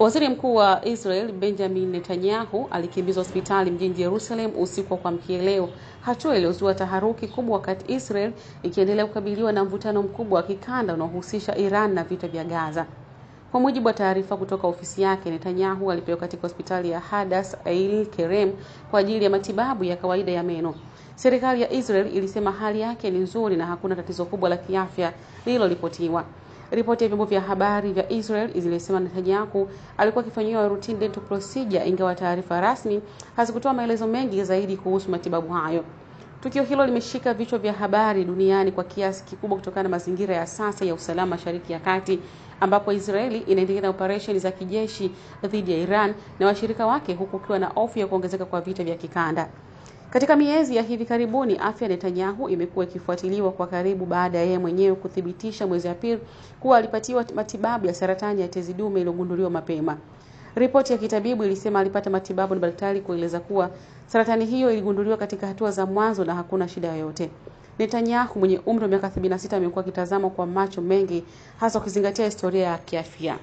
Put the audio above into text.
Waziri Mkuu wa Israel Benjamin Netanyahu alikimbizwa hospitali mjini Jerusalem usiku wa kuamkia leo, hatua iliyozua taharuki kubwa wakati Israel ikiendelea kukabiliwa na mvutano mkubwa wa kikanda unaohusisha Iran na vita vya Gaza. Kwa mujibu wa taarifa kutoka ofisi yake, Netanyahu alipelekwa katika hospitali ya Hadass Al Kerem kwa ajili ya matibabu ya kawaida ya meno. Serikali ya Israel ilisema hali yake ni nzuri na hakuna tatizo kubwa la kiafya lililoripotiwa. Ripoti ya vyombo vya habari vya Israel zilisema Netanyahu alikuwa akifanyiwa routine dental procedure, ingawa taarifa rasmi hazikutoa maelezo mengi zaidi kuhusu matibabu hayo. Tukio hilo limeshika vichwa vya habari duniani kwa kiasi kikubwa kutokana na mazingira ya sasa ya usalama Mashariki ya Kati, ambapo Israeli inaendelea na operesheni za kijeshi dhidi ya Iran na washirika wake, huku kukiwa na hofu ya kuongezeka kwa vita vya kikanda. Katika miezi ya hivi karibuni, afya ya Netanyahu imekuwa ikifuatiliwa kwa karibu baada ya yeye mwenyewe kuthibitisha mwezi Aprili kuwa alipatiwa matibabu ya saratani ya tezi dume iliyogunduliwa mapema. Ripoti ya kitabibu ilisema alipata matibabu na daktari kueleza kuwa saratani hiyo iligunduliwa katika hatua za mwanzo na hakuna shida yoyote. Netanyahu mwenye umri wa miaka 76 amekuwa akitazama kwa macho mengi, hasa ukizingatia historia ya kiafya.